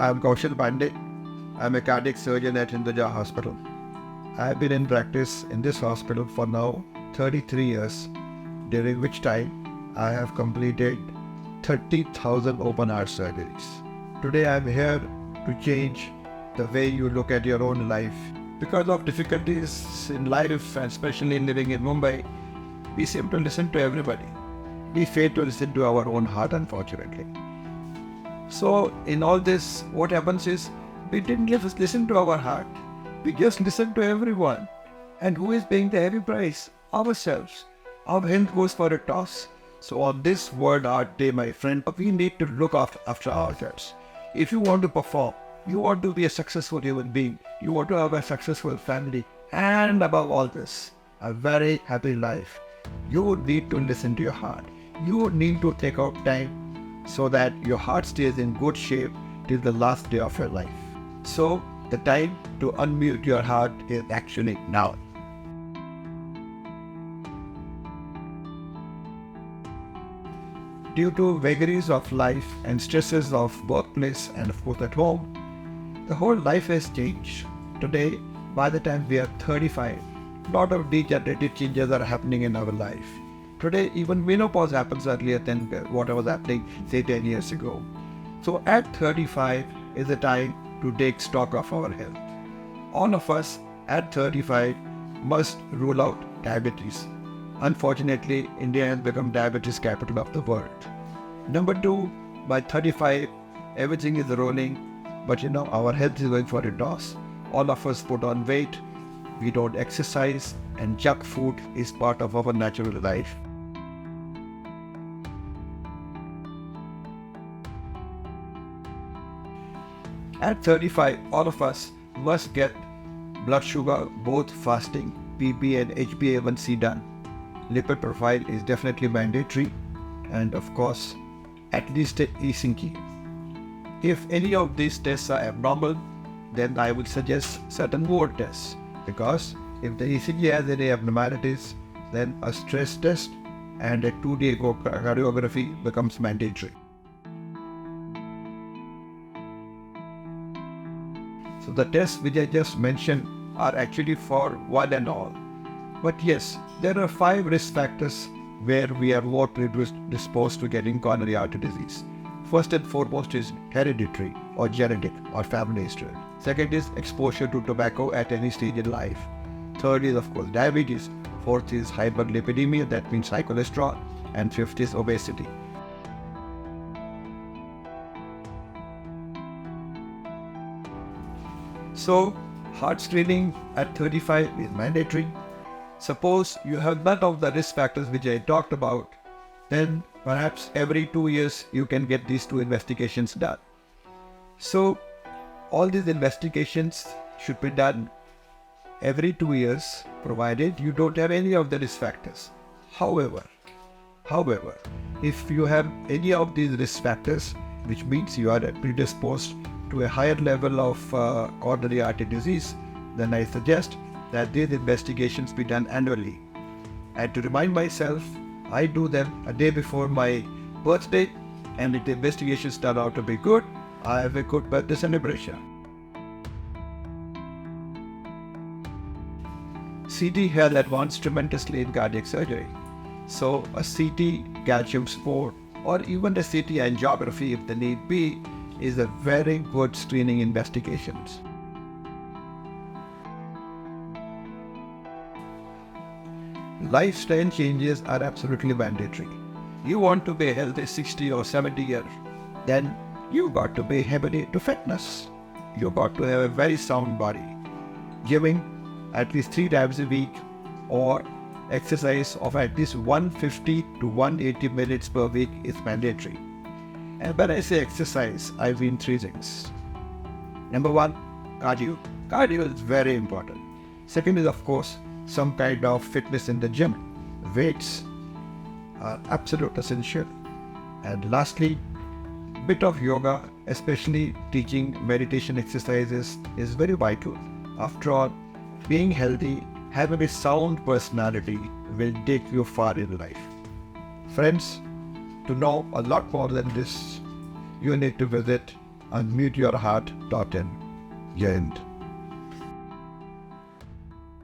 I'm Kaushal Pandey. I'm a cardiac surgeon at Hinduja Hospital. I've been in practice in this hospital for now 33 years, during which time I have completed 30,000 open heart surgeries. Today I'm here to change the way you look at your own life. Because of difficulties in life, and especially living in Mumbai, we seem to listen to everybody. We fail to listen to our own heart, unfortunately. So in all this, what happens is, we didn't listen to our heart. We just listen to everyone. And who is paying the heavy price? Ourselves. Our health goes for a toss. So on this World Heart Day, my friend, we need to look after ourselves. If you want to perform, you want to be a successful human being, you want to have a successful family, and above all this, a very happy life, you need to listen to your heart. You need to take out time so that your heart stays in good shape till the last day of your life. So the time to unmute your heart is actually now. Due to vagaries of life and stresses of workplace and of course at home, the whole life has changed. Today, by the time we are 35, a lot of degenerative changes are happening in our life. Today, even menopause happens earlier than what was happening, say, 10 years ago. So at 35 is the time to take stock of our health. All of us at 35 must rule out diabetes. Unfortunately, India has become diabetes capital of the world. Number 2, by 35, everything is rolling, but our health is going for a toss. All of us put on weight, we don't exercise, and junk food is part of our natural life. At 35, all of us must get blood sugar, both fasting, PP and HbA1c done. Lipid profile is definitely mandatory, and of course, at least an ECG. If any of these tests are abnormal, then I would suggest certain more tests, because if the ECG has any abnormalities, then a stress test and a 2D cardiography becomes mandatory. So the tests which I just mentioned are actually for one and all. But yes, there are 5 risk factors where we are more predisposed to getting coronary artery disease. First and foremost is hereditary or genetic or family history. Second is exposure to tobacco at any stage in life. Third is of course diabetes. Fourth is hyperlipidemia, that means high cholesterol. And fifth is obesity. So heart screening at 35 is mandatory. Suppose you have none of the risk factors which I talked about, then perhaps every 2 years you can get these 2 investigations done. So all these investigations should be done every 2 years, provided you don't have any of the risk factors. However, if you have any of these risk factors, which means you are predisposed to a higher level of coronary artery disease, then I suggest that these investigations be done annually. And to remind myself, I do them a day before my birthday, and if the investigations turn out to be good, I have a good birthday celebration. CT has advanced tremendously in cardiac surgery. So a CT calcium support or even a CT angiography, if the need be, is a very good screening investigations. Lifestyle changes are absolutely mandatory. You want to be healthy 60 or 70 years, then you got to be heavily into fitness. You got to have a very sound body. Giving at least 3 times a week or exercise of at least 150 to 180 minutes per week is mandatory. And when I say exercise, I mean 3 things. Number 1, cardio. Cardio is very important. Second is of course some kind of fitness in the gym. Weights are absolute essential. And lastly, bit of yoga, especially teaching meditation exercises, is very vital. After all, being healthy, having a sound personality will take you far in life. Friends, to know a lot more than this, you need to visit unmute your heart.in. Jai Hind.